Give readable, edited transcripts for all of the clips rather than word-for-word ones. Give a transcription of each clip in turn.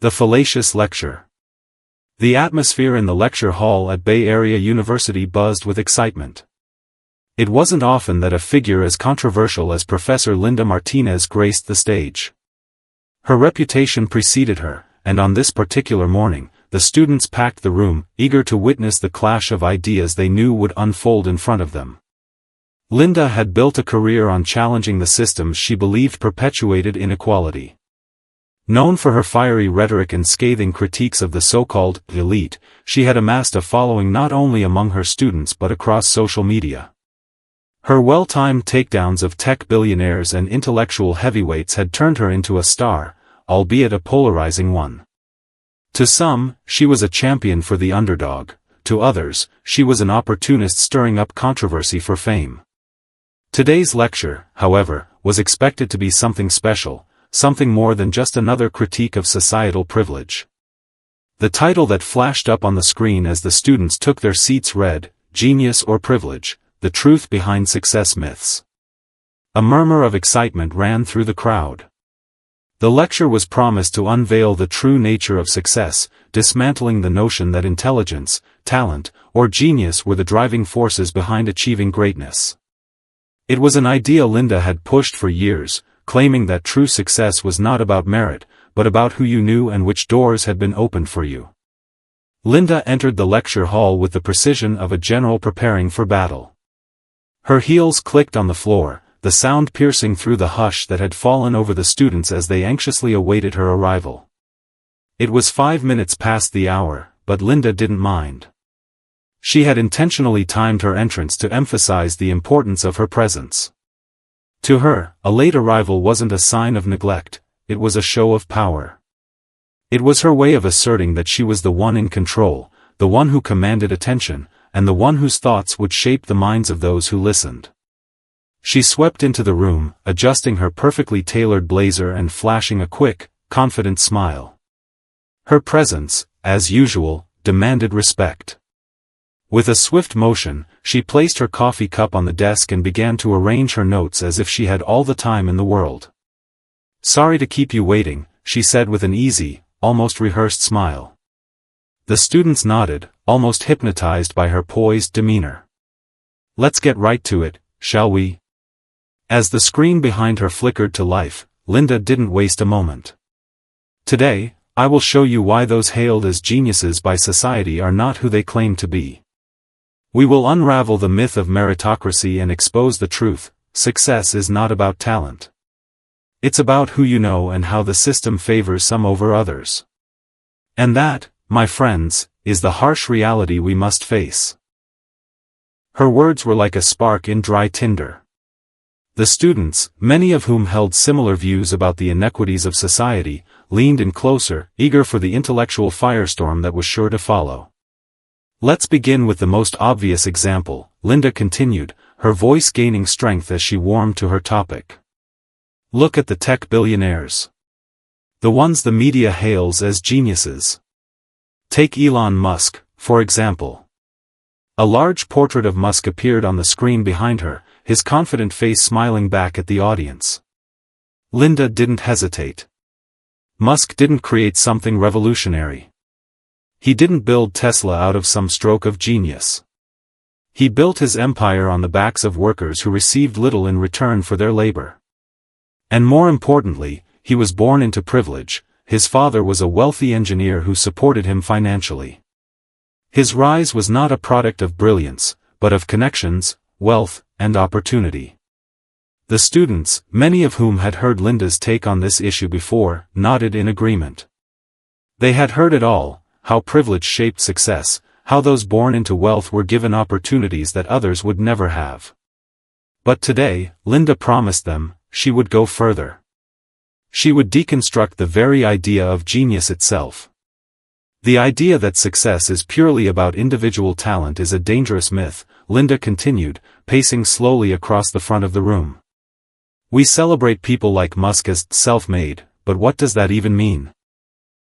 The fallacious lecture. The atmosphere in the lecture hall at Bay Area University buzzed with excitement. It wasn't often that a figure as controversial as Professor Linda Martinez graced the stage. Her reputation preceded her, and on this particular morning, the students packed the room, eager to witness the clash of ideas they knew would unfold in front of them. Linda had built a career on challenging the systems she believed perpetuated inequality. Known for her fiery rhetoric and scathing critiques of the so-called elite, she had amassed a following not only among her students but across social media. Her well-timed takedowns of tech billionaires and intellectual heavyweights had turned her into a star, albeit a polarizing one. To some, she was a champion for the underdog; to others, she was an opportunist stirring up controversy for fame. Today's lecture, however, was expected to be something special, something more than just another critique of societal privilege. The title that flashed up on the screen as the students took their seats read, "Genius or Privilege: The Truth Behind Success Myths." A murmur of excitement ran through the crowd. The lecture was promised to unveil the true nature of success, dismantling the notion that intelligence, talent, or genius were the driving forces behind achieving greatness. It was an idea Linda had pushed for years, claiming that true success was not about merit, but about who you knew and which doors had been opened for you. Linda entered the lecture hall with the precision of a general preparing for battle. Her heels clicked on the floor, the sound piercing through the hush that had fallen over the students as they anxiously awaited her arrival. It was 5 minutes past the hour, but Linda didn't mind. She had intentionally timed her entrance to emphasize the importance of her presence. To her, a late arrival wasn't a sign of neglect, it was a show of power. It was her way of asserting that she was the one in control, the one who commanded attention, and the one whose thoughts would shape the minds of those who listened. She swept into the room, adjusting her perfectly tailored blazer and flashing a quick, confident smile. Her presence, as usual, demanded respect. With a swift motion, she placed her coffee cup on the desk and began to arrange her notes as if she had all the time in the world. "Sorry to keep you waiting," she said with an easy, almost rehearsed smile. The students nodded, almost hypnotized by her poised demeanor. "Let's get right to it, shall we?" As the screen behind her flickered to life, Linda didn't waste a moment. "Today, I will show you why those hailed as geniuses by society are not who they claim to be. We will unravel the myth of meritocracy and expose the truth: success is not about talent. It's about who you know and how the system favors some over others. And that, my friends, is the harsh reality we must face." Her words were like a spark in dry tinder. The students, many of whom held similar views about the inequities of society, leaned in closer, eager for the intellectual firestorm that was sure to follow. "Let's begin with the most obvious example," Linda continued, her voice gaining strength as she warmed to her topic. "Look at the tech billionaires. The ones the media hails as geniuses. Take Elon Musk, for example." A large portrait of Musk appeared on the screen behind her, his confident face smiling back at the audience. Linda didn't hesitate. Musk didn't create something revolutionary. He didn't build Tesla out of some stroke of genius. He built his empire on the backs of workers who received little in return for their labor. And more importantly, he was born into privilege. His father was a wealthy engineer who supported him financially. His rise was not a product of brilliance, but of connections, wealth, and opportunity. The students, many of whom had heard Linda's take on this issue before, nodded in agreement. They had heard it all: how privilege shaped success, how those born into wealth were given opportunities that others would never have. But today, Linda promised them, she would go further. She would deconstruct the very idea of genius itself. The idea that success is purely about individual talent is a dangerous myth, Linda continued, pacing slowly across the front of the room. We celebrate people like Musk as self-made, but what does that even mean?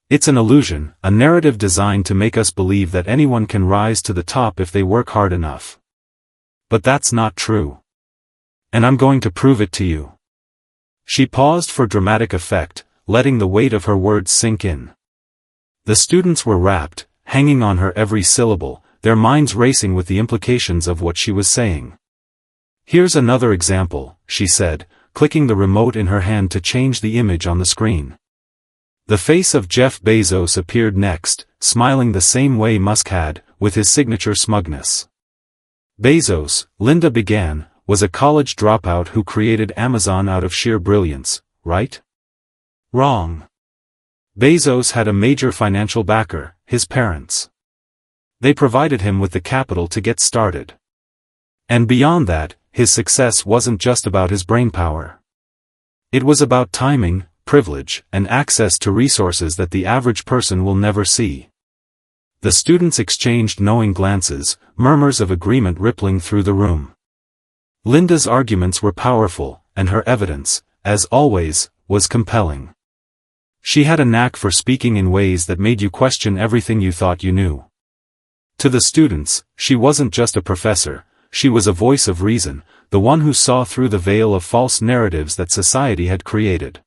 It's an illusion, a narrative designed to make us believe that anyone can rise to the top if they work hard enough. But that's not true. And I'm going to prove it to you. She paused for dramatic effect, letting the weight of her words sink in. The students were rapt, hanging on her every syllable, their minds racing with the implications of what she was saying. "Here's another example," she said, clicking the remote in her hand to change the image on the screen. The face of Jeff Bezos appeared next, smiling the same way Musk had, with his signature smugness. Bezos, Linda began, was a college dropout who created Amazon out of sheer brilliance, right? Wrong. Bezos had a major financial backer, his parents. They provided him with the capital to get started. And beyond that, his success wasn't just about his brainpower. It was about timing, privilege, and access to resources that the average person will never see. The students exchanged knowing glances, murmurs of agreement rippling through the room. Linda's arguments were powerful, and her evidence, as always, was compelling. She had a knack for speaking in ways that made you question everything you thought you knew. To the students, she wasn't just a professor, she was a voice of reason, the one who saw through the veil of false narratives that society had created.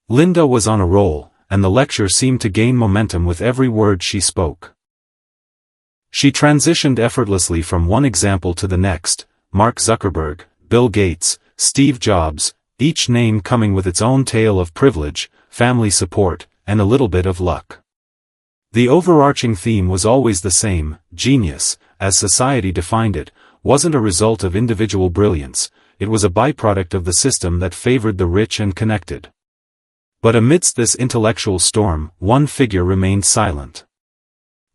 Linda was on a roll, and the lecture seemed to gain momentum with every word she spoke. She transitioned effortlessly from one example to the next: Mark Zuckerberg, Bill Gates, Steve Jobs, each name coming with its own tale of privilege, family support, and a little bit of luck. The overarching theme was always the same: genius, as society defined it, wasn't a result of individual brilliance, it was a byproduct of the system that favored the rich and connected. But amidst this intellectual storm, one figure remained silent.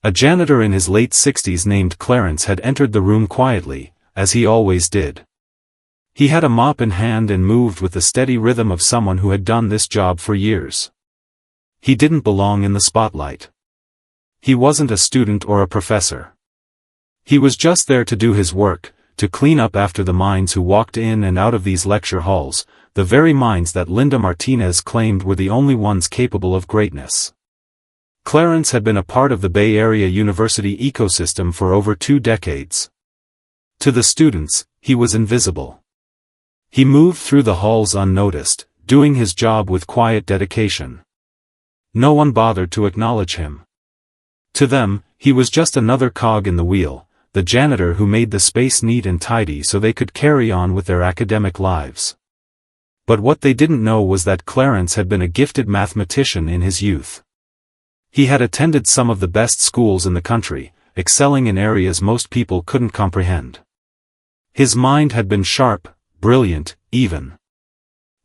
A janitor in his late 60s named Clarence had entered the room quietly, as he always did. He had a mop in hand and moved with the steady rhythm of someone who had done this job for years. He didn't belong in the spotlight. He wasn't a student or a professor. He was just there to do his work, to clean up after the minds who walked in and out of these lecture halls, the very minds that Linda Martinez claimed were the only ones capable of greatness. Clarence had been a part of the Bay Area University ecosystem for over 2 decades. To the students, he was invisible. He moved through the halls unnoticed, doing his job with quiet dedication. No one bothered to acknowledge him. To them, he was just another cog in the wheel, the janitor who made the space neat and tidy so they could carry on with their academic lives. But what they didn't know was that Clarence had been a gifted mathematician in his youth. He had attended some of the best schools in the country, excelling in areas most people couldn't comprehend. His mind had been sharp, brilliant, even.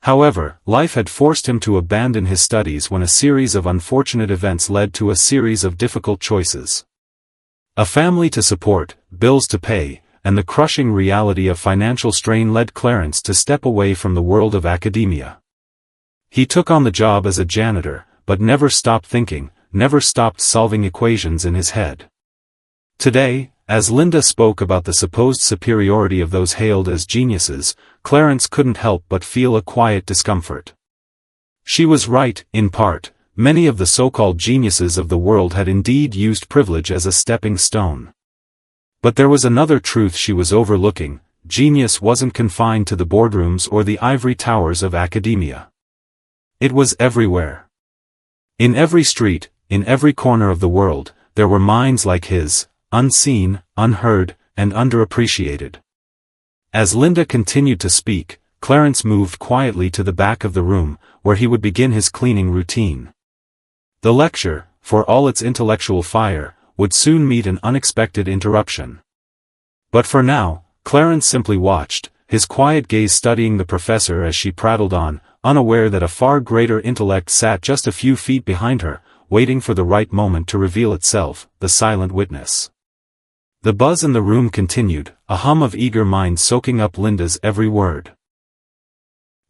However, life had forced him to abandon his studies when a series of unfortunate events led to a series of difficult choices. A family to support, bills to pay, and the crushing reality of financial strain led Clarence to step away from the world of academia. He took on the job as a janitor, but never stopped thinking, never stopped solving equations in his head. Today, as Linda spoke about the supposed superiority of those hailed as geniuses, Clarence couldn't help but feel a quiet discomfort. She was right, in part. Many of the so-called geniuses of the world had indeed used privilege as a stepping stone. But there was another truth she was overlooking: genius wasn't confined to the boardrooms or the ivory towers of academia. It was everywhere. In every street, in every corner of the world, there were minds like his, unseen, unheard, and underappreciated. As Linda continued to speak, Clarence moved quietly to the back of the room, where he would begin his cleaning routine. The lecture, for all its intellectual fire, would soon meet an unexpected interruption. But for now, Clarence simply watched, his quiet gaze studying the professor as she prattled on, unaware that a far greater intellect sat just a few feet behind her, waiting for the right moment to reveal itself, the silent witness. The buzz in the room continued, a hum of eager minds soaking up Linda's every word.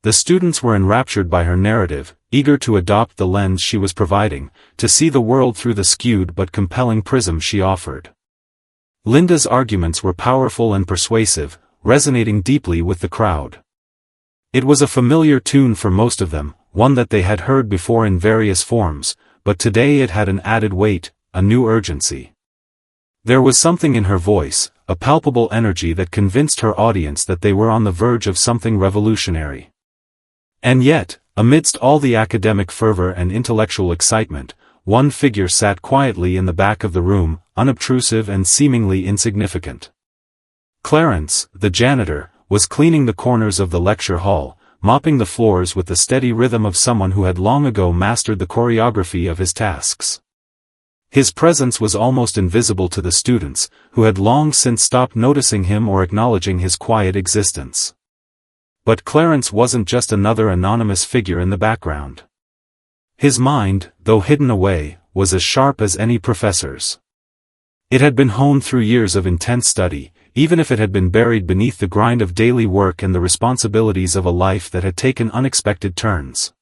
The students were enraptured by her narrative, eager to adopt the lens she was providing, to see the world through the skewed but compelling prism she offered. Linda's arguments were powerful and persuasive, resonating deeply with the crowd. It was a familiar tune for most of them, one that they had heard before in various forms, but today it had an added weight, a new urgency. There was something in her voice, a palpable energy that convinced her audience that they were on the verge of something revolutionary. And yet, amidst all the academic fervor and intellectual excitement, one figure sat quietly in the back of the room, unobtrusive and seemingly insignificant. Clarence, the janitor, was cleaning the corners of the lecture hall, mopping the floors with the steady rhythm of someone who had long ago mastered the choreography of his tasks. His presence was almost invisible to the students, who had long since stopped noticing him or acknowledging his quiet existence. But Clarence wasn't just another anonymous figure in the background. His mind, though hidden away, was as sharp as any professor's. It had been honed through years of intense study, even if it had been buried beneath the grind of daily work and the responsibilities of a life that had taken unexpected turns.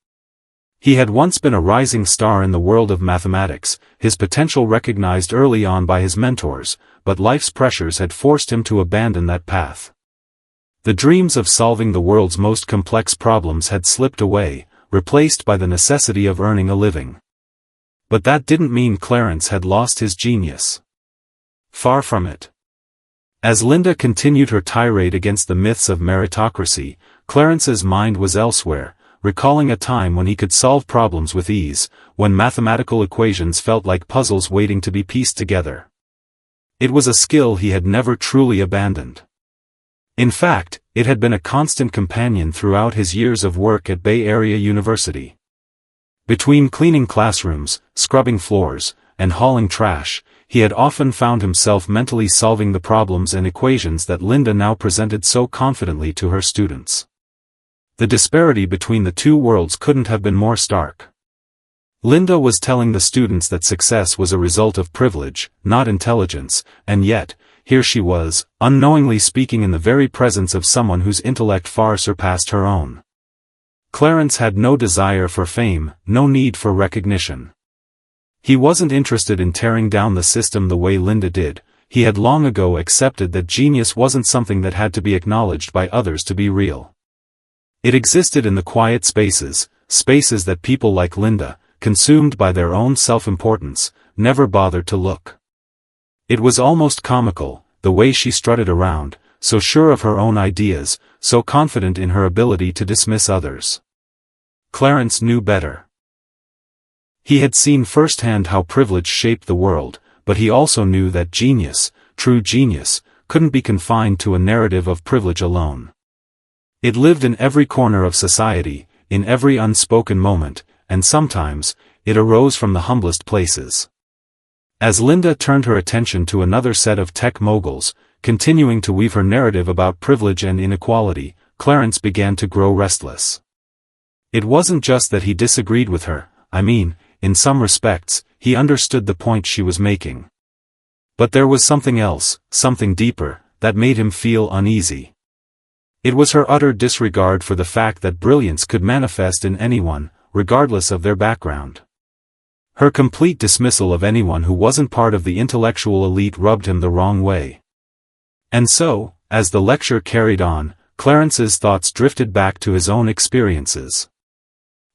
He had once been a rising star in the world of mathematics, his potential recognized early on by his mentors, but life's pressures had forced him to abandon that path. The dreams of solving the world's most complex problems had slipped away, replaced by the necessity of earning a living. But that didn't mean Clarence had lost his genius. Far from it. As Linda continued her tirade against the myths of meritocracy, Clarence's mind was elsewhere, recalling a time when he could solve problems with ease, when mathematical equations felt like puzzles waiting to be pieced together. It was a skill he had never truly abandoned. In fact, it had been a constant companion throughout his years of work at Bay Area University. Between cleaning classrooms, scrubbing floors, and hauling trash, he had often found himself mentally solving the problems and equations that Linda now presented so confidently to her students. The disparity between the two worlds couldn't have been more stark. Linda was telling the students that success was a result of privilege, not intelligence, and yet, here she was, unknowingly speaking in the very presence of someone whose intellect far surpassed her own. Clarence had no desire for fame, no need for recognition. He wasn't interested in tearing down the system the way Linda did. He had long ago accepted that genius wasn't something that had to be acknowledged by others to be real. It existed in the quiet spaces that people like Linda, consumed by their own self-importance, never bothered to look. It was almost comical, the way she strutted around, so sure of her own ideas, so confident in her ability to dismiss others. Clarence knew better. He had seen firsthand how privilege shaped the world, but he also knew that genius, true genius, couldn't be confined to a narrative of privilege alone. It lived in every corner of society, in every unspoken moment, and sometimes, it arose from the humblest places. As Linda turned her attention to another set of tech moguls, continuing to weave her narrative about privilege and inequality, Clarence began to grow restless. It wasn't just that he disagreed with her, in some respects, he understood the point she was making. But there was something else, something deeper, that made him feel uneasy. It was her utter disregard for the fact that brilliance could manifest in anyone, regardless of their background. Her complete dismissal of anyone who wasn't part of the intellectual elite rubbed him the wrong way. And so, as the lecture carried on, Clarence's thoughts drifted back to his own experiences.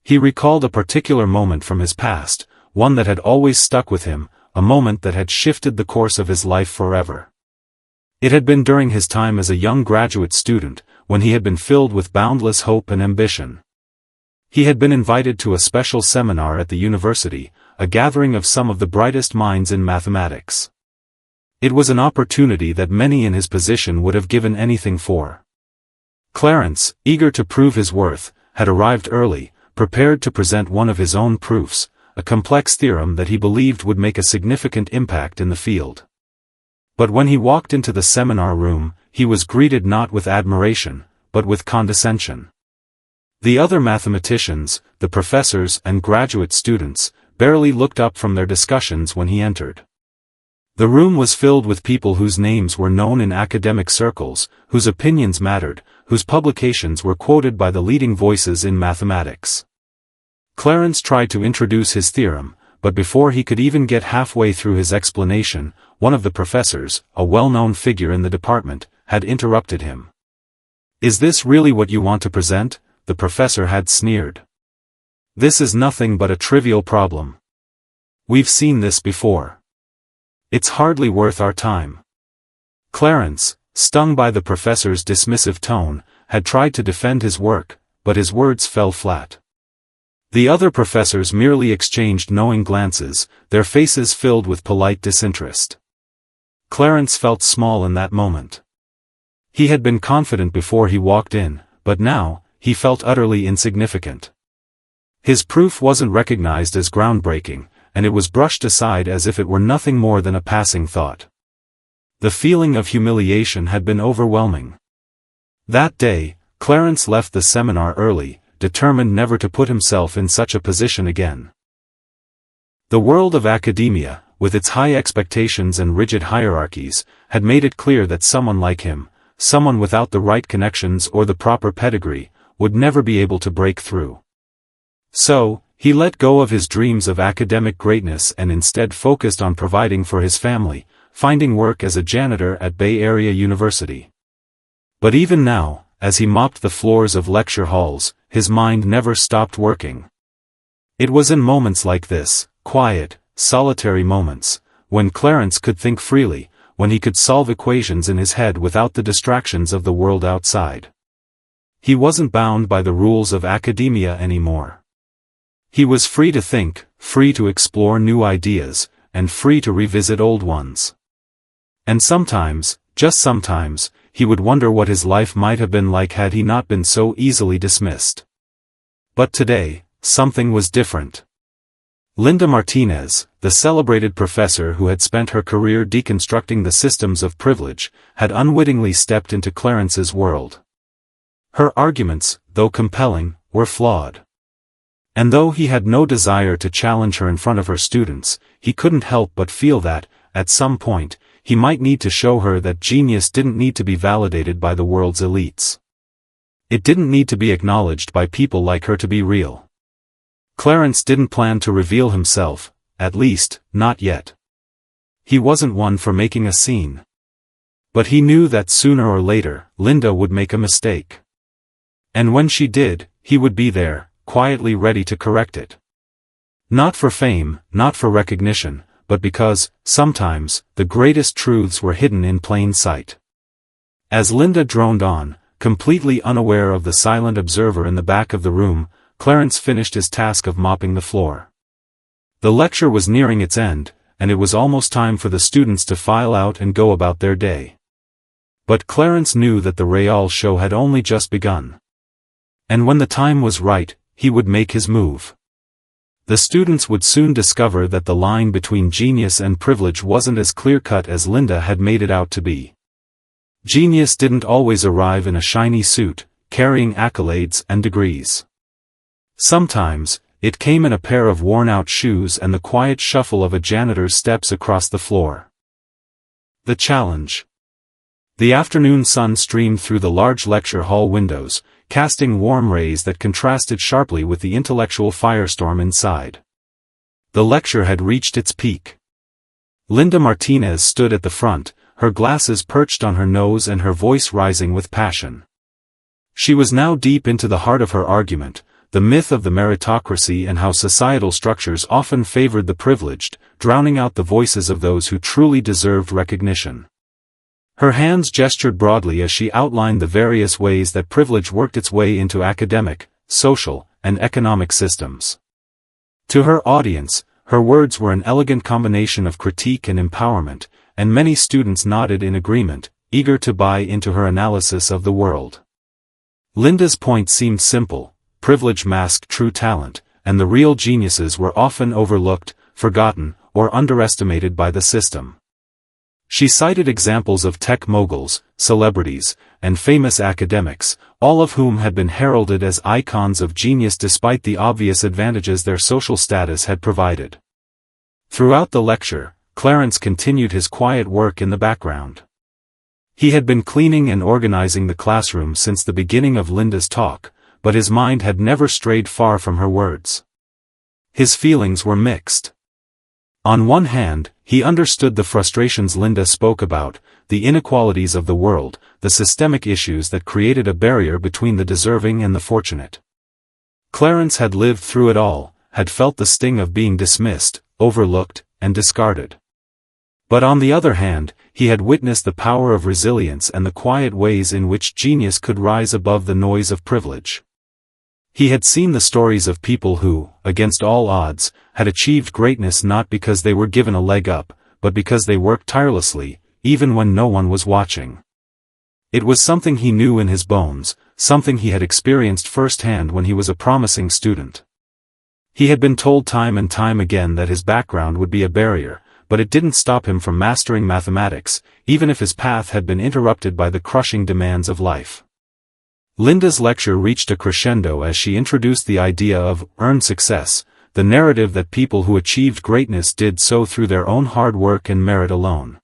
He recalled a particular moment from his past, one that had always stuck with him, a moment that had shifted the course of his life forever. It had been during his time as a young graduate student, when he had been filled with boundless hope and ambition. He had been invited to a special seminar at the university, a gathering of some of the brightest minds in mathematics. It was an opportunity that many in his position would have given anything for. Clarence, eager to prove his worth, had arrived early, prepared to present one of his own proofs, a complex theorem that he believed would make a significant impact in the field. But when he walked into the seminar room, he was greeted not with admiration, but with condescension. The other mathematicians, the professors and graduate students, barely looked up from their discussions when he entered. The room was filled with people whose names were known in academic circles, whose opinions mattered, whose publications were quoted by the leading voices in mathematics. Clarence tried to introduce his theorem, but before he could even get halfway through his explanation, one of the professors, a well-known figure in the department, had interrupted him. "Is this really what you want to present?" the professor had sneered. "This is nothing but a trivial problem. We've seen this before. It's hardly worth our time." Clarence, stung by the professor's dismissive tone, had tried to defend his work, but his words fell flat. The other professors merely exchanged knowing glances, their faces filled with polite disinterest. Clarence felt small in that moment. He had been confident before he walked in, but now, he felt utterly insignificant. His proof wasn't recognized as groundbreaking, and it was brushed aside as if it were nothing more than a passing thought. The feeling of humiliation had been overwhelming. That day, Clarence left the seminar early, determined never to put himself in such a position again. The world of academia, with its high expectations and rigid hierarchies, had made it clear that someone like him, someone without the right connections or the proper pedigree, would never be able to break through. So, he let go of his dreams of academic greatness and instead focused on providing for his family, finding work as a janitor at Bay Area University. But even now, as he mopped the floors of lecture halls, his mind never stopped working. It was in moments like this, quiet, solitary moments, when Clarence could think freely, when he could solve equations in his head without the distractions of the world outside. He wasn't bound by the rules of academia anymore. He was free to think, free to explore new ideas, and free to revisit old ones. And sometimes, just sometimes, he would wonder what his life might have been like had he not been so easily dismissed. But today, something was different. Linda Martinez, the celebrated professor who had spent her career deconstructing the systems of privilege, had unwittingly stepped into Clarence's world. Her arguments, though compelling, were flawed. And though he had no desire to challenge her in front of her students, he couldn't help but feel that, at some point, he might need to show her that genius didn't need to be validated by the world's elites. It didn't need to be acknowledged by people like her to be real. Clarence didn't plan to reveal himself, at least, not yet. He wasn't one for making a scene. But he knew that sooner or later, Linda would make a mistake. And when she did, he would be there, quietly ready to correct it. Not for fame, not for recognition, but because, sometimes, the greatest truths were hidden in plain sight. As Linda droned on, completely unaware of the silent observer in the back of the room, Clarence finished his task of mopping the floor. The lecture was nearing its end, and it was almost time for the students to file out and go about their day. But Clarence knew that the Real show had only just begun. And when the time was right, he would make his move. The students would soon discover that the line between genius and privilege wasn't as clear-cut as Linda had made it out to be. Genius didn't always arrive in a shiny suit, carrying accolades and degrees. Sometimes, it came in a pair of worn-out shoes and the quiet shuffle of a janitor's steps across the floor. The challenge. The afternoon sun streamed through the large lecture hall windows, casting warm rays that contrasted sharply with the intellectual firestorm inside. The lecture had reached its peak. Linda Martinez stood at the front, her glasses perched on her nose and her voice rising with passion. She was now deep into the heart of her argument, the myth of the meritocracy and how societal structures often favored the privileged, drowning out the voices of those who truly deserved recognition. Her hands gestured broadly as she outlined the various ways that privilege worked its way into academic, social, and economic systems. To her audience, her words were an elegant combination of critique and empowerment, and many students nodded in agreement, eager to buy into her analysis of the world. Linda's point seemed simple: privilege masked true talent, and the real geniuses were often overlooked, forgotten, or underestimated by the system. She cited examples of tech moguls, celebrities, and famous academics, all of whom had been heralded as icons of genius despite the obvious advantages their social status had provided. Throughout the lecture, Clarence continued his quiet work in the background. He had been cleaning and organizing the classroom since the beginning of Linda's talk, but his mind had never strayed far from her words. His feelings were mixed. On one hand, he understood the frustrations Linda spoke about, the inequalities of the world, the systemic issues that created a barrier between the deserving and the fortunate. Clarence had lived through it all, had felt the sting of being dismissed, overlooked, and discarded. But on the other hand, he had witnessed the power of resilience and the quiet ways in which genius could rise above the noise of privilege. He had seen the stories of people who, against all odds, had achieved greatness not because they were given a leg up, but because they worked tirelessly, even when no one was watching. It was something he knew in his bones, something he had experienced firsthand when he was a promising student. He had been told time and time again that his background would be a barrier, but it didn't stop him from mastering mathematics, even if his path had been interrupted by the crushing demands of life. Linda's lecture reached a crescendo as she introduced the idea of earned success, the narrative that people who achieved greatness did so through their own hard work and merit alone.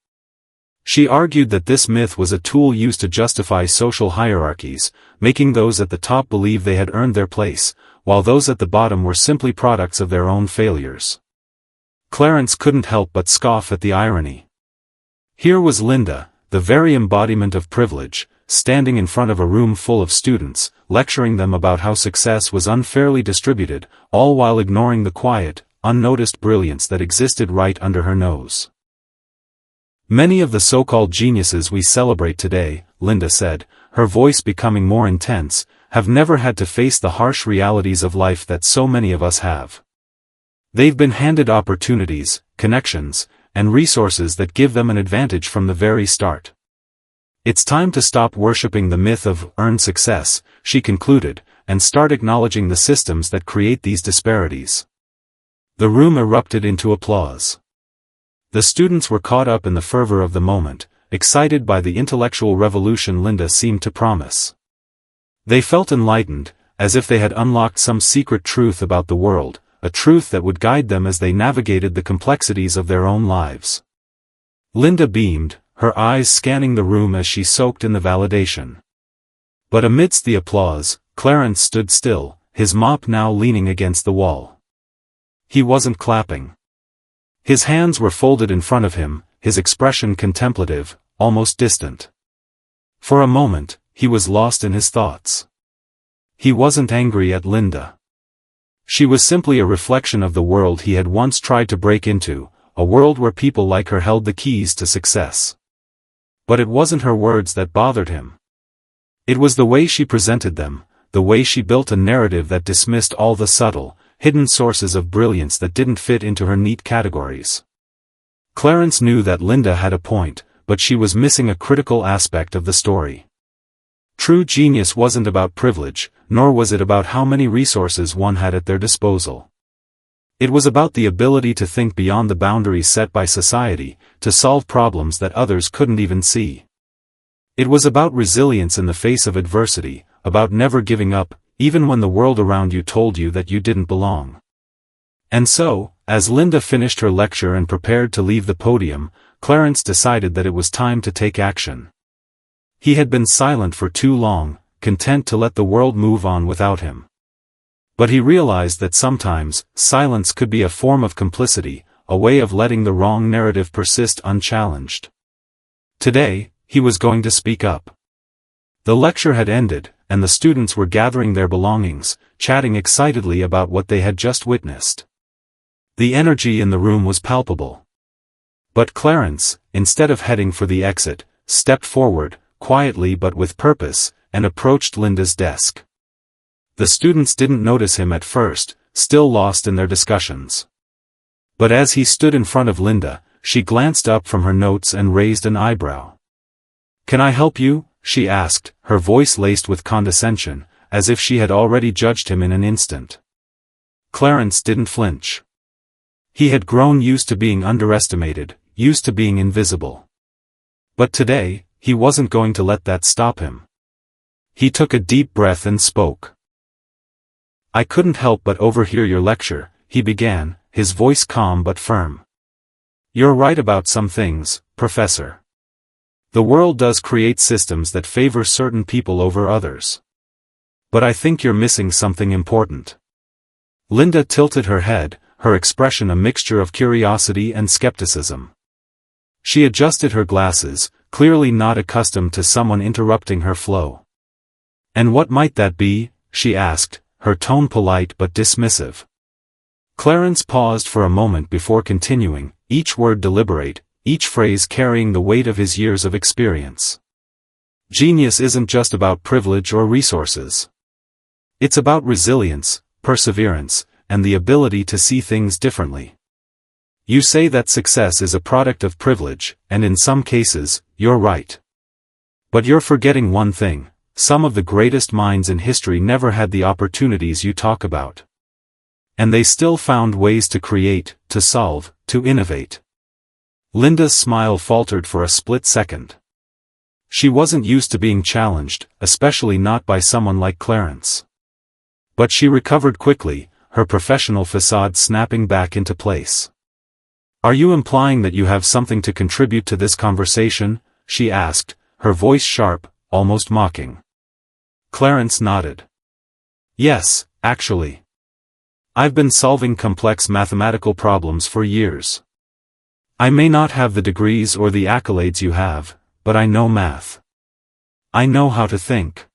She argued that this myth was a tool used to justify social hierarchies, making those at the top believe they had earned their place, while those at the bottom were simply products of their own failures. Clarence couldn't help but scoff at the irony. Here was Linda, the very embodiment of privilege, standing in front of a room full of students, lecturing them about how success was unfairly distributed, all while ignoring the quiet, unnoticed brilliance that existed right under her nose. Many of the so-called geniuses we celebrate today, Linda said, her voice becoming more intense, have never had to face the harsh realities of life that so many of us have. They've been handed opportunities, connections, and resources that give them an advantage from the very start. It's time to stop worshipping the myth of earned success, she concluded, and start acknowledging the systems that create these disparities. The room erupted into applause. The students were caught up in the fervor of the moment, excited by the intellectual revolution Linda seemed to promise. They felt enlightened, as if they had unlocked some secret truth about the world, a truth that would guide them as they navigated the complexities of their own lives. Linda beamed, her eyes scanning the room as she soaked in the validation. But amidst the applause, Clarence stood still, his mop now leaning against the wall. He wasn't clapping. His hands were folded in front of him, his expression contemplative, almost distant. For a moment, he was lost in his thoughts. He wasn't angry at Linda. She was simply a reflection of the world he had once tried to break into, a world where people like her held the keys to success. But it wasn't her words that bothered him. It was the way she presented them, the way she built a narrative that dismissed all the subtle, hidden sources of brilliance that didn't fit into her neat categories. Clarence knew that Linda had a point, but she was missing a critical aspect of the story. True genius wasn't about privilege, nor was it about how many resources one had at their disposal. It was about the ability to think beyond the boundaries set by society, to solve problems that others couldn't even see. It was about resilience in the face of adversity, about never giving up, even when the world around you told you that you didn't belong. And so, as Linda finished her lecture and prepared to leave the podium, Clarence decided that it was time to take action. He had been silent for too long, content to let the world move on without him. But he realized that sometimes, silence could be a form of complicity, a way of letting the wrong narrative persist unchallenged. Today, he was going to speak up. The lecture had ended, and the students were gathering their belongings, chatting excitedly about what they had just witnessed. The energy in the room was palpable. But Clarence, instead of heading for the exit, stepped forward, quietly but with purpose, and approached Linda's desk. The students didn't notice him at first, still lost in their discussions. But as he stood in front of Linda, she glanced up from her notes and raised an eyebrow. "Can I help you?" she asked, her voice laced with condescension, as if she had already judged him in an instant. Clarence didn't flinch. He had grown used to being underestimated, used to being invisible. But today, he wasn't going to let that stop him. He took a deep breath and spoke. "I couldn't help but overhear your lecture," he began, his voice calm but firm. "You're right about some things, Professor. The world does create systems that favor certain people over others. But I think you're missing something important." Linda tilted her head, her expression a mixture of curiosity and skepticism. She adjusted her glasses, clearly not accustomed to someone interrupting her flow. "And what might that be?" she asked, her tone polite but dismissive. Clarence paused for a moment before continuing, each word deliberate, each phrase carrying the weight of his years of experience. "Genius isn't just about privilege or resources. It's about resilience, perseverance, and the ability to see things differently. You say that success is a product of privilege, and in some cases, you're right. But you're forgetting one thing: some of the greatest minds in history never had the opportunities you talk about. And they still found ways to create, to solve, to innovate. Linda's smile faltered for a split second. She wasn't used to being challenged, especially not by someone like Clarence. But she recovered quickly, her professional facade snapping back into place. "Are you implying that you have something to contribute to this conversation?" she asked, her voice sharp, almost mocking. Clarence nodded. "Yes, actually. I've been solving complex mathematical problems for years. I may not have the degrees or the accolades you have, but I know math. I know how to think.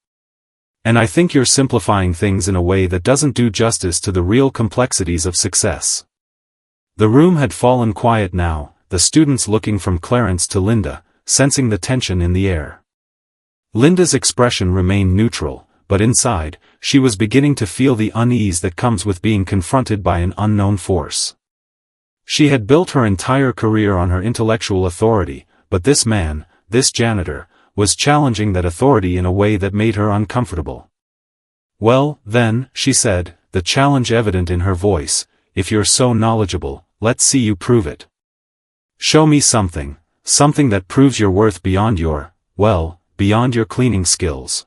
And I think you're simplifying things in a way that doesn't do justice to the real complexities of success." The room had fallen quiet now, the students looking from Clarence to Linda, sensing the tension in the air. Linda's expression remained neutral, but inside, she was beginning to feel the unease that comes with being confronted by an unknown force. She had built her entire career on her intellectual authority, but this man, this janitor, was challenging that authority in a way that made her uncomfortable. "Well, then," she said, the challenge evident in her voice, "if you're so knowledgeable, let's see you prove it. Show me something that proves your worth beyond beyond your cleaning skills."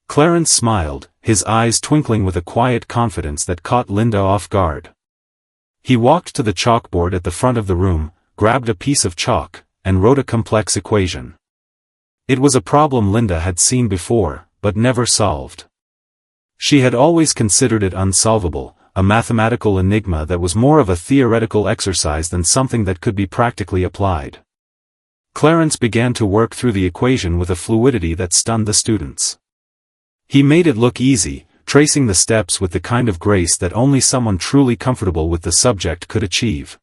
Clarence smiled, his eyes twinkling with a quiet confidence that caught Linda off guard. He walked to the chalkboard at the front of the room, grabbed a piece of chalk, and wrote a complex equation. It was a problem Linda had seen before, but never solved. She had always considered it unsolvable, a mathematical enigma that was more of a theoretical exercise than something that could be practically applied. Clarence began to work through the equation with a fluidity that stunned the students. He made it look easy, tracing the steps with the kind of grace that only someone truly comfortable with the subject could achieve.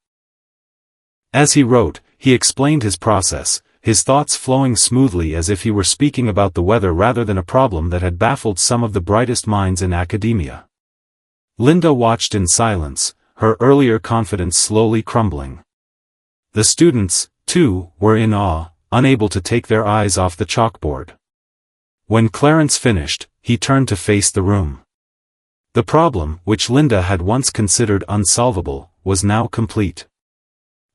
As he wrote, he explained his process, his thoughts flowing smoothly as if he were speaking about the weather rather than a problem that had baffled some of the brightest minds in academia. Linda watched in silence, her earlier confidence slowly crumbling. The students, too, were in awe, unable to take their eyes off the chalkboard. When Clarence finished, he turned to face the room. The problem, which Linda had once considered unsolvable, was now complete.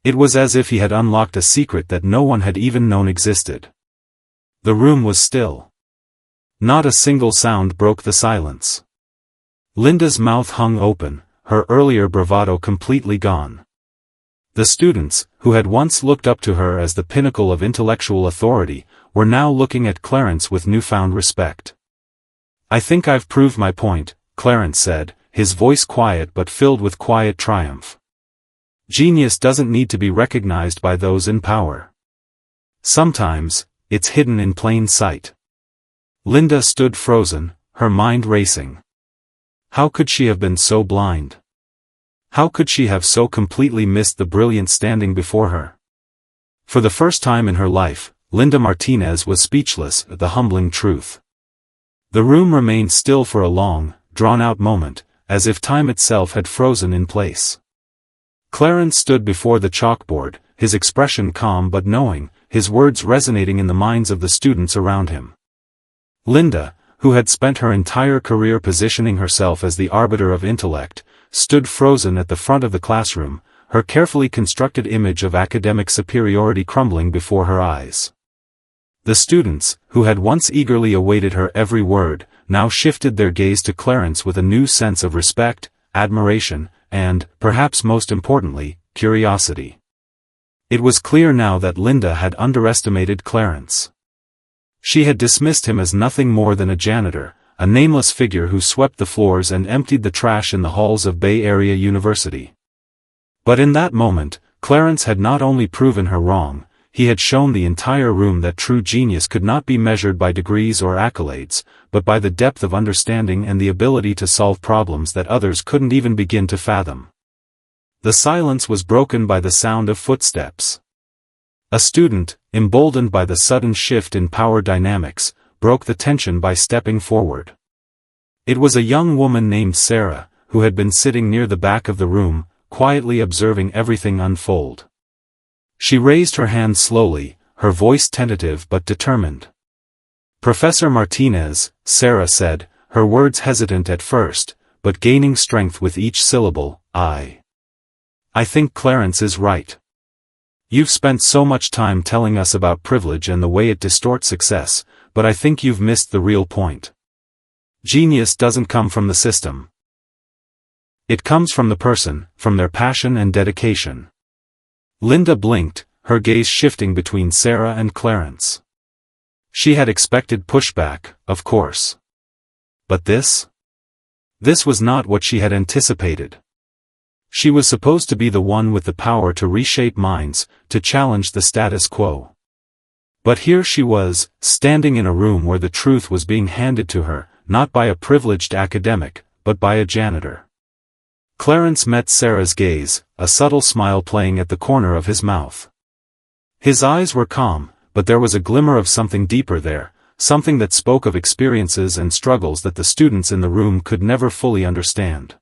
It was as if he had unlocked a secret that no one had even known existed. The room was still. Not a single sound broke the silence. Linda's mouth hung open, her earlier bravado completely gone. The students, who had once looked up to her as the pinnacle of intellectual authority, were now looking at Clarence with newfound respect. "I think I've proved my point," Clarence said, his voice quiet but filled with quiet triumph. "Genius doesn't need to be recognized by those in power. Sometimes, it's hidden in plain sight." Linda stood frozen, her mind racing. How could she have been so blind? How could she have so completely missed the brilliance standing before her? For the first time in her life, Linda Martinez was speechless at the humbling truth. The room remained still for a long, drawn-out moment, as if time itself had frozen in place. Clarence stood before the chalkboard, his expression calm but knowing, his words resonating in the minds of the students around him. Linda, who had spent her entire career positioning herself as the arbiter of intellect, stood frozen at the front of the classroom, her carefully constructed image of academic superiority crumbling before her eyes. The students, who had once eagerly awaited her every word, now shifted their gaze to Clarence with a new sense of respect, admiration, and, perhaps most importantly, curiosity. It was clear now that Linda had underestimated Clarence. She had dismissed him as nothing more than a janitor, a nameless figure who swept the floors and emptied the trash in the halls of Bay Area University. But in that moment, Clarence had not only proven her wrong, he had shown the entire room that true genius could not be measured by degrees or accolades, but by the depth of understanding and the ability to solve problems that others couldn't even begin to fathom. The silence was broken by the sound of footsteps. A student, emboldened by the sudden shift in power dynamics, broke the tension by stepping forward. It was a young woman named Sarah, who had been sitting near the back of the room, quietly observing everything unfold. She raised her hand slowly, her voice tentative but determined. "Professor Martinez," Sarah said, her words hesitant at first, but gaining strength with each syllable, I think Clarence is right. You've spent so much time telling us about privilege and the way it distorts success, but I think you've missed the real point. Genius doesn't come from the system. It comes from the person, from their passion and dedication. Linda blinked, her gaze shifting between Sarah and Clarence. She had expected pushback, of course. But this? This was not what she had anticipated. She was supposed to be the one with the power to reshape minds, to challenge the status quo. But here she was, standing in a room where the truth was being handed to her, not by a privileged academic, but by a janitor. Clarence met Sarah's gaze, a subtle smile playing at the corner of his mouth. His eyes were calm, but there was a glimmer of something deeper there, something that spoke of experiences and struggles that the students in the room could never fully understand.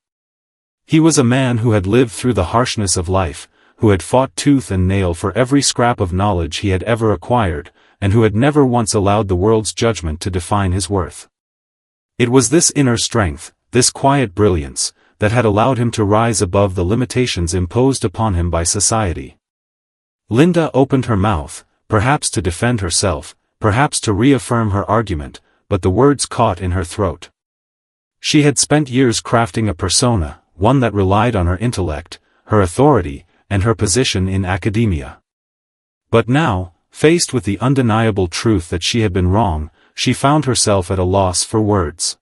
He was a man who had lived through the harshness of life, who had fought tooth and nail for every scrap of knowledge he had ever acquired, and who had never once allowed the world's judgment to define his worth. It was this inner strength, this quiet brilliance, that had allowed him to rise above the limitations imposed upon him by society. Linda opened her mouth, perhaps to defend herself, perhaps to reaffirm her argument, but the words caught in her throat. She had spent years crafting a persona, one that relied on her intellect, her authority, and her position in academia. But now, faced with the undeniable truth that she had been wrong, she found herself at a loss for words.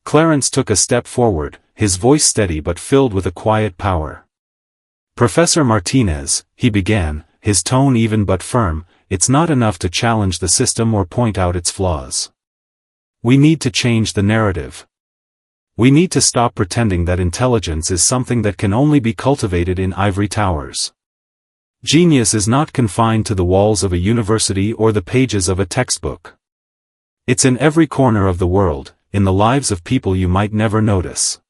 Clarence took a step forward, his voice steady but filled with a quiet power. "Professor Martinez," he began, his tone even but firm, "it's not enough to challenge the system or point out its flaws. We need to change the narrative. We need to stop pretending that intelligence is something that can only be cultivated in ivory towers. Genius is not confined to the walls of a university or the pages of a textbook. It's in every corner of the world, in the lives of people you might never notice."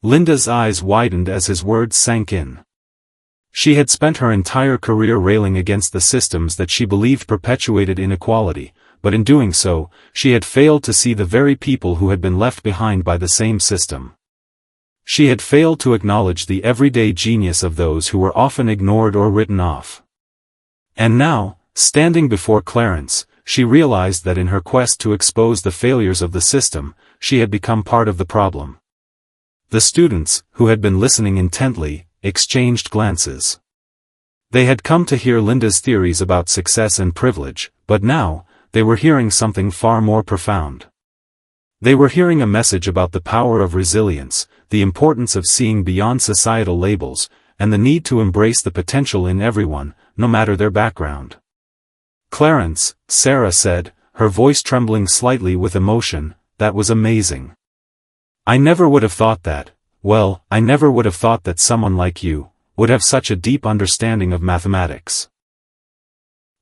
Linda's eyes widened as his words sank in. She had spent her entire career railing against the systems that she believed perpetuated inequality, but in doing so, she had failed to see the very people who had been left behind by the same system. She had failed to acknowledge the everyday genius of those who were often ignored or written off. And now, standing before Clarence, she realized that in her quest to expose the failures of the system, she had become part of the problem. The students, who had been listening intently, exchanged glances. They had come to hear Linda's theories about success and privilege, but now, they were hearing something far more profound. They were hearing a message about the power of resilience, the importance of seeing beyond societal labels, and the need to embrace the potential in everyone, no matter their background. "Clarence," Sarah said, her voice trembling slightly with emotion, "that was amazing. I never would have thought that, I never would have thought that someone like you would have such a deep understanding of mathematics.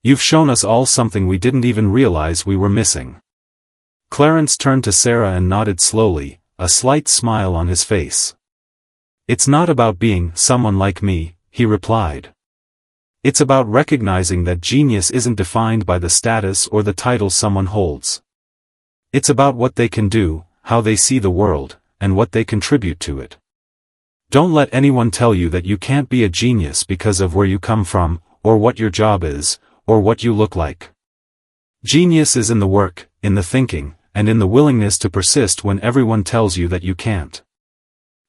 You've shown us all something we didn't even realize we were missing." Clarence turned to Sarah and nodded slowly, a slight smile on his face. "It's not about being someone like me," he replied. "It's about recognizing that genius isn't defined by the status or the title someone holds. It's about what they can do, how they see the world, and what they contribute to it. Don't let anyone tell you that you can't be a genius because of where you come from, or what your job is, or what you look like. Genius is in the work, in the thinking, and in the willingness to persist when everyone tells you that you can't."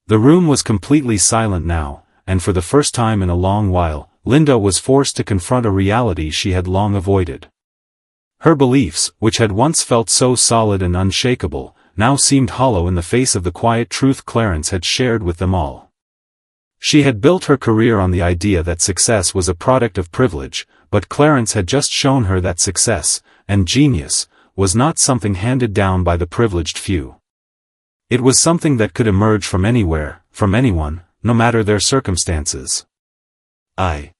The room was completely silent now, and for the first time in a long while, Linda was forced to confront a reality she had long avoided. Her beliefs, which had once felt so solid and unshakable, now seemed hollow in the face of the quiet truth Clarence had shared with them all. She had built her career on the idea that success was a product of privilege, but Clarence had just shown her that success, and genius, was not something handed down by the privileged few. It was something that could emerge from anywhere, from anyone, no matter their circumstances. I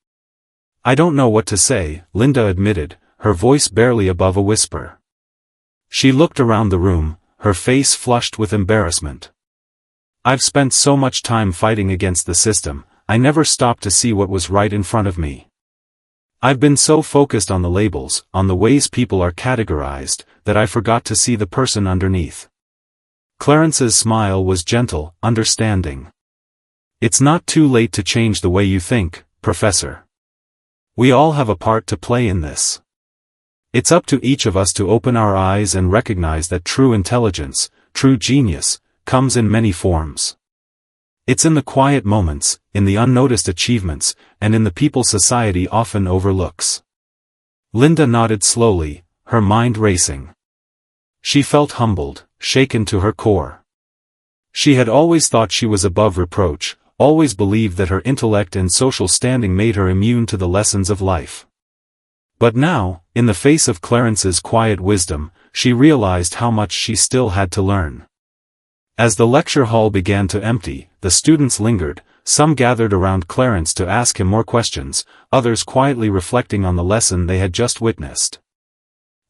don't know what to say," Linda admitted, her voice barely above a whisper. She looked around the room, her face flushed with embarrassment. "I've spent so much time fighting against the system, I never stopped to see what was right in front of me. I've been so focused on the labels, on the ways people are categorized, that I forgot to see the person underneath." Clarence's smile was gentle, understanding. "It's not too late to change the way you think, Professor. We all have a part to play in this. It's up to each of us to open our eyes and recognize that true intelligence, true genius, comes in many forms. It's in the quiet moments, in the unnoticed achievements, and in the people society often overlooks." Linda nodded slowly, her mind racing. She felt humbled, shaken to her core. She had always thought she was above reproach, always believed that her intellect and social standing made her immune to the lessons of life. But now, in the face of Clarence's quiet wisdom, she realized how much she still had to learn. As the lecture hall began to empty, the students lingered, some gathered around Clarence to ask him more questions, others quietly reflecting on the lesson they had just witnessed.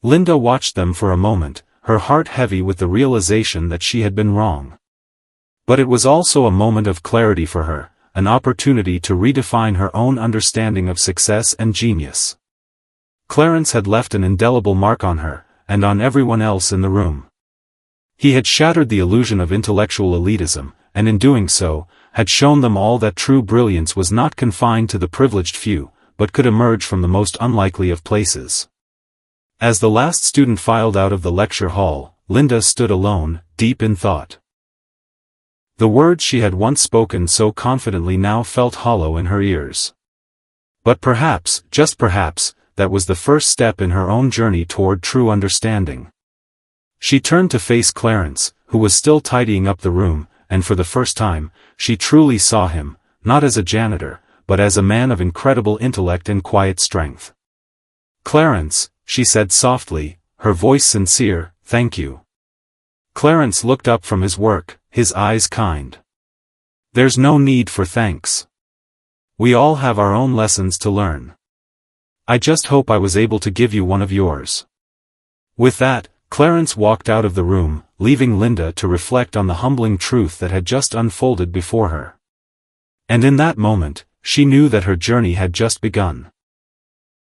Linda watched them for a moment, her heart heavy with the realization that she had been wrong. But it was also a moment of clarity for her, an opportunity to redefine her own understanding of success and genius. Clarence had left an indelible mark on her, and on everyone else in the room. He had shattered the illusion of intellectual elitism, and in doing so, had shown them all that true brilliance was not confined to the privileged few, but could emerge from the most unlikely of places. As the last student filed out of the lecture hall, Linda stood alone, deep in thought. The words she had once spoken so confidently now felt hollow in her ears. But perhaps, just perhaps, that was the first step in her own journey toward true understanding. She turned to face Clarence, who was still tidying up the room, and for the first time, she truly saw him, not as a janitor, but as a man of incredible intellect and quiet strength. "Clarence," she said softly, her voice sincere, "thank you." Clarence looked up from his work, his eyes kind. "There's no need for thanks. We all have our own lessons to learn. I just hope I was able to give you one of yours." With that, Clarence walked out of the room, leaving Linda to reflect on the humbling truth that had just unfolded before her. And in that moment, she knew that her journey had just begun.